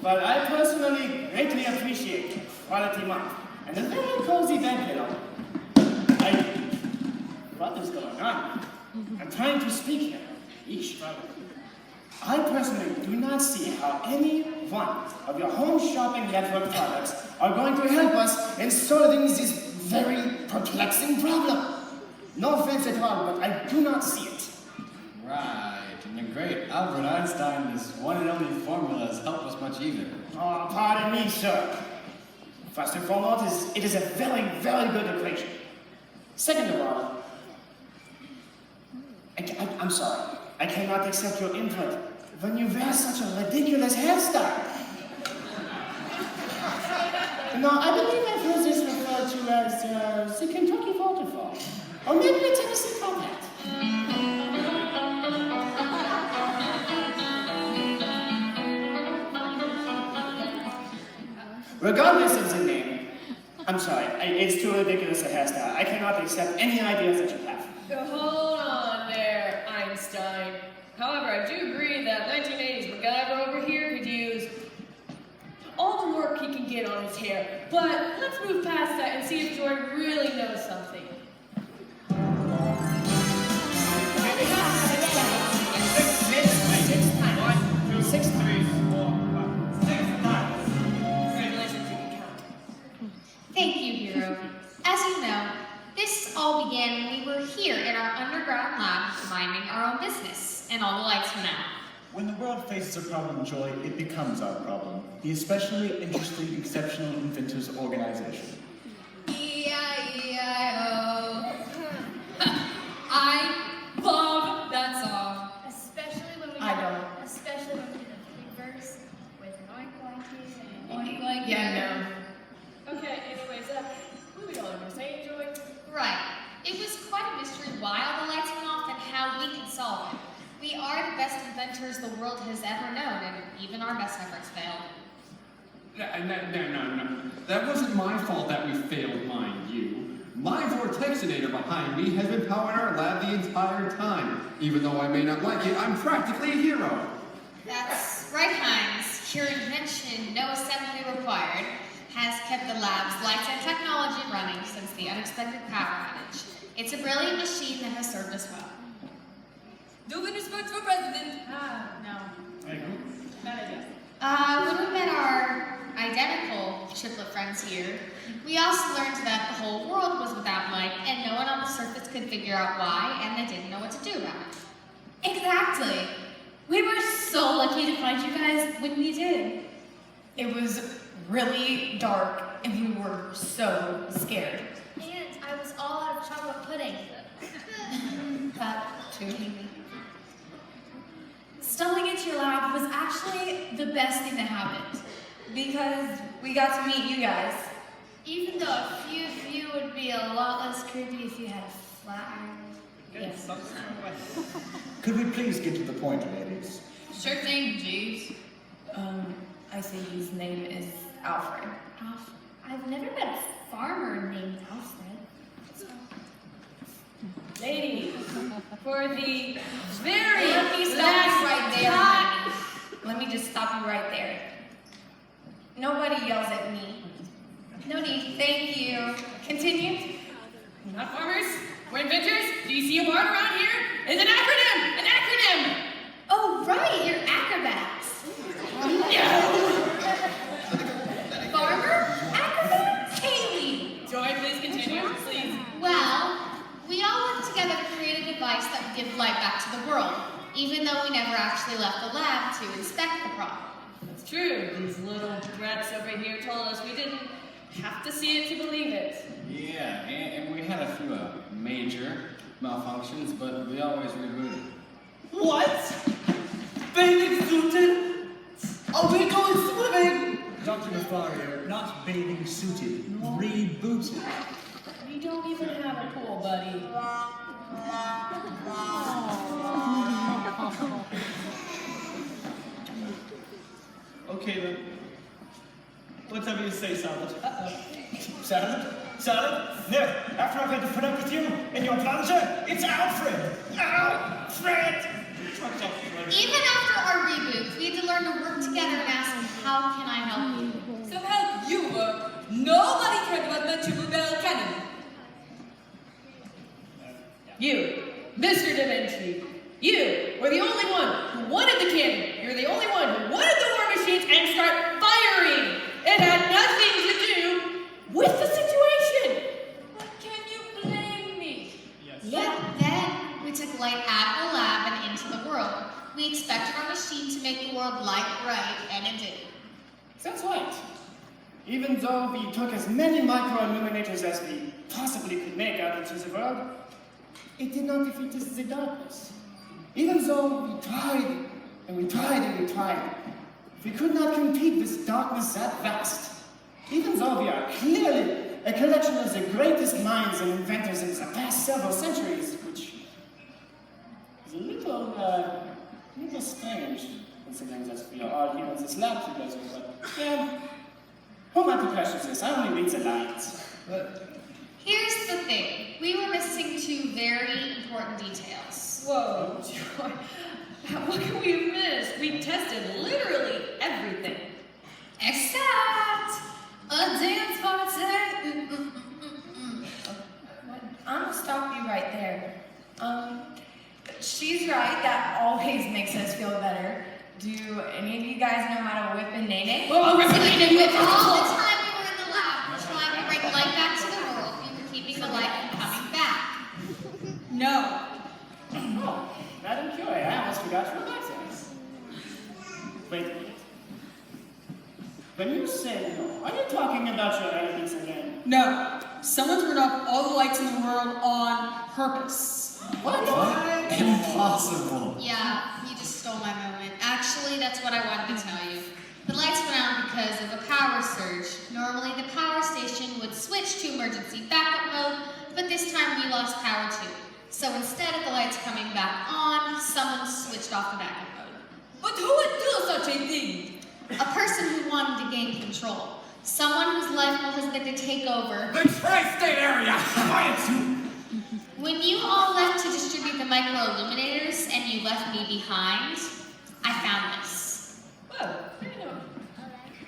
but I personally greatly appreciate Quality Month and a very cozy bed pillow. What is going on? I'm trying to speak here. Eesh, I personally do not see how any one of your home shopping network products are going to help us in solving this very perplexing problem. No offense at all, but I do not see it. Right, and the great Albert Einstein's one and only formulas help us much either. Oh, pardon me, sir. First and foremost, it is a very, very good equation. Second of all, I'm sorry. I cannot accept your input when you wear such a ridiculous hairstyle. No, I believe I've heard this referred to as the Kentucky waterfall. Or maybe a Tennessee combat. Regardless of the name, I'm sorry, it's too ridiculous a hairstyle. I cannot accept any ideas that you have. Hold on there, Einstein. However, I do agree that 1980s MacGyver over here could use all the work he can get on his hair. But let's move past that and see if Jordan really knows something. Six times. Congratulations, you can count. Thank you, Hero. As you know, this all began when we were here in our underground lab minding our own business, and all the lights went out. When the world faces a problem, Joy, it becomes our problem. The Especially Interesting Exceptional Inventors Organization. E-I-E-I-O. I love that song. Especially when we especially when we did a big verse with an oink oink. Yeah, Okay, anyways, moving on. You're saying, Joy? Right. It was quite a mystery why all the lights went off and how we can solve it. We are the best inventors the world has ever known, and even our best efforts failed. No. That wasn't my fault that we failed, mind you. My vortexinator behind me has been powering our lab the entire time. Even though I may not like it, I'm practically a hero. That's right, Heinz. Your invention, no assembly required, has kept the lab's lights and technology running since the unexpected power outage. It's a brilliant machine that has served us well. Nobody sports for president. I agree. Bad idea. When we met our identical triplet friends here, we also learned that the whole world was without light and no one on the surface could figure out why, and they didn't know what to do about it. Exactly. We were so lucky to find you guys when we did. It was really dark and we were so scared. And I was all out of chocolate pudding. That too. Stumbling into your lab was actually the best thing that happened because we got to meet you guys. Even though a few of you would be a lot less creepy if you had a flat iron. Yes. Could we please get to the point, ladies? Sure thing, Jeeves. I see his name is Alfred. I've never met a farmer named Alfred. Ladies, for the very Let me stop last you right there, time. honey. Let me just stop you right there. Nobody yells at me. No need. Thank you. Continue. Not farmers, we're inventors. Do you see a word around here? It's an acronym! An acronym! Oh, right, you're acrobats. Farmer? Acrobats? Haley! Joy, please continue, please. Well, we all worked together to create a device that would give light back to the world, even though we never actually left the lab to inspect the problem. It's true. These little brats over here told us we didn't have to see it to believe it. Yeah, and we had a few major malfunctions, but we always rebooted. What? Bathing suited? Are we going swimming? Dr. Nefario, not bathing suited, rebooted. We don't even have a pool, buddy. Okay then. Whatever you say, Salad. Salad? Salad? No, after I've had to put up with you and your plunger, it's Alfred! Alfred! Even after our reboot, we had to learn to work together and ask, how can I help you? So help you were. Nobody cared about the Bell cannon. You, Mr. Da Vinci, you were the only one who wanted the cannon. You're the only one who wanted the war machines and start firing. It had nothing to do with the situation. But can you blame me? Yet then, we took light out of the lab and into the world. We expected our machine to make the world light bright, and it did. That's right. Even though we took as many micro-illuminators as we possibly could make out into the world, it did not defeat the darkness. Even though we tried, and we tried, and we tried, we could not compete with darkness that vast. Even though we are clearly a collection of the greatest minds and inventors in the past several centuries, which is a little strange, considering that we are all here in this lab together, but yeah, who am I to question this? I only read the lines. Here's the thing. We were missing two very important details. Whoa, Joy. What can we have missed? We tested literally everything. Except a dance party. I'm gonna stop you right there. She's right. That always makes us feel better. Do any of you guys know how to whip a nene? Oh, All the time we were in the lab, trying to bring light back to the world, we were keeping the light from coming back. No. Oh, Madam Curie, I almost forgot your accents. Wait. When you say no, are you talking about your enemies again? No. Someone turned off all the lights in the world on purpose. What? Impossible. Yeah, you just stole my moment. Actually, that's what I wanted to tell you. The lights went out because of a power surge. Normally, the power station would switch to emergency backup mode, but this time we lost power too. So instead of the lights coming back on, someone switched off the backup mode. But who would do such a thing? A person who wanted to gain control. Someone whose life goal has been to take over. The tri-state area! Quiet you! When you all left to distribute the micro-illuminators and you left me behind, I found this. Whoa,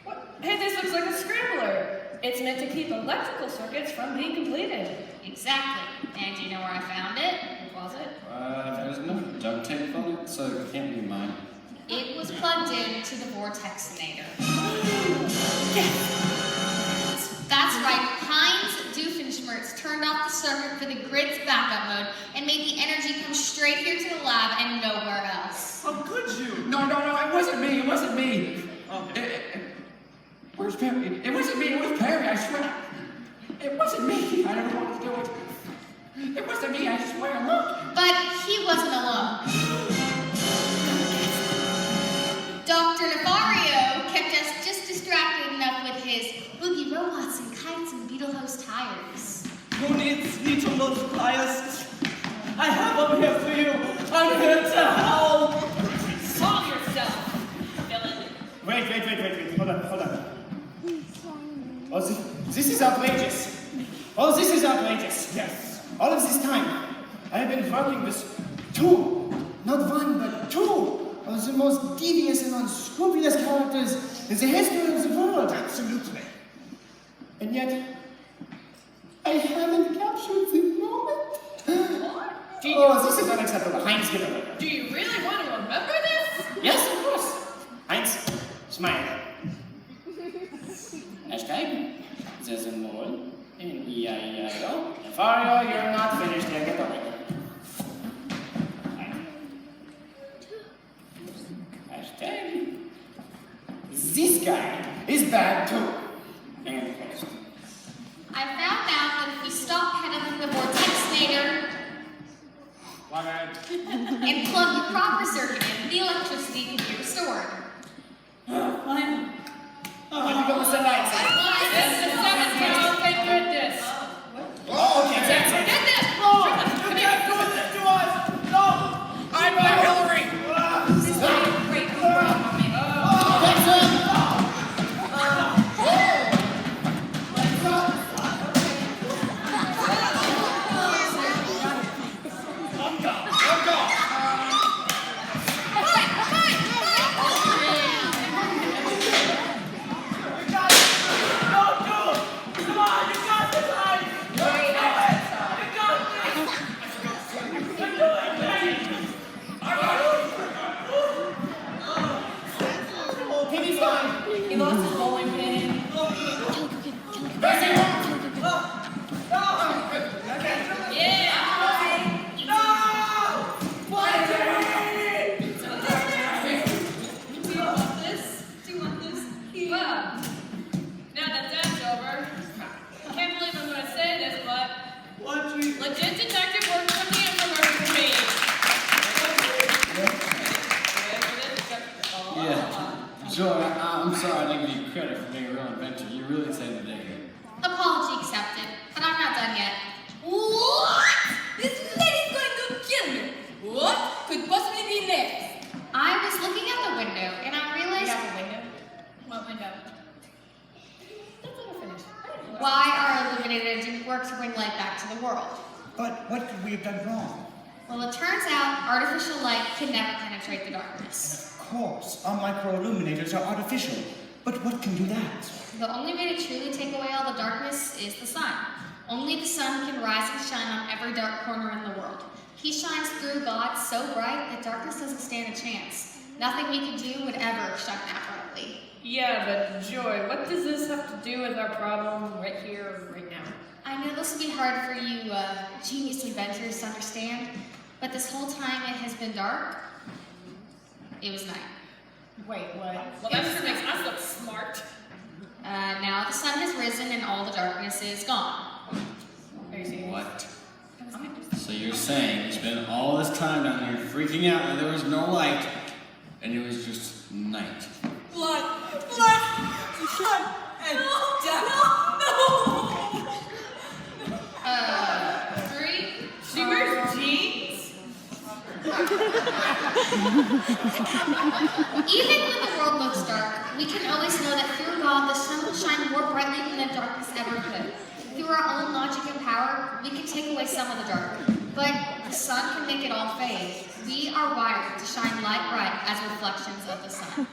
what? Hey, this looks like a scrambler. It's meant to keep electrical circuits from being completed. Exactly. And do you know where I found it? In the closet? There's no duct tape on it, so it can't be mine. It was plugged in to the vortexinator. That's right. Heinz Doofenshmirtz turned off the circuit for the grid's backup mode and made the energy come straight here to the lab and nowhere else. How could you? No, it wasn't me, it wasn't me. Where's Perry? It wasn't me, it was Perry, I swear. It wasn't me, I never wanted to do it. It wasn't me, I swear, look. But he wasn't alone. Dr. Nefario kept us just distracted enough with his boogie robots and kites and Beetlejuice tires. Who needs me to multiply us? I have them here for you. I'm here to help. Calm yourself, villain. Wait. Hold on. Oh, this is outrageous. Yes. All of this time, I have been working with two, not one, but two of the most devious and unscrupulous characters in the history of the world. Absolutely. And yet, I haven't captured the moment. What? This is unacceptable. Heinz, get over here. Do you really want to remember this? Yes, of course. Heinz, smile. Hashtag, there's a mole in E-I-E-I-O. Fario, you're not finished yet. Get over here. Hashtag, this guy is bad too. And post. I found out that if we stop pedaling the vortexinator and plug the proper circuit in, the electricity can be restored. Let me go with the lights. This is 7 pounds, thank goodness. Oh, okay, that's it. Get this! You can't do this to us. No. I'm not Hillary! This is a great problem. Legit detective work from the infomercial page. Yeah. Joy, I'm sorry I didn't give you credit for being a real inventor. You really saved the day here. Apology accepted, but I'm not done yet. What? This lady's going to kill me. What could possibly be next? I was looking out the window and I realized What window? why our illuminator didn't work to bring light back to the world. But what could we have done wrong? Well, it turns out artificial light can never penetrate the darkness. Of course, our micro-illuminators are artificial. But what can do that? The only way to truly take away all the darkness is the sun. Only the sun can rise and shine on every dark corner in the world. He shines through God so bright that darkness doesn't stand a chance. Nothing we can do would ever shine that brightly. Yeah, but Joy, what does this have to do with our problem right here, right now? I know this will be hard for you genius inventors to understand, but this whole time it has been dark. It was night. Wait, what? Well, that sure makes us look smart. Now the sun has risen and all the darkness is gone. Are you serious? What? So you're saying you spent all this time down here freaking out that there was no light, and it was just night. Blood, and death. No. Three. She wears jeans? Even when the world looks dark, we can always know that through God the sun will shine more brightly than the darkness ever could. Through our own logic and power, we can take away some of the dark, but the sun can make it all fade. We are wired to shine light bright as reflections of the sun.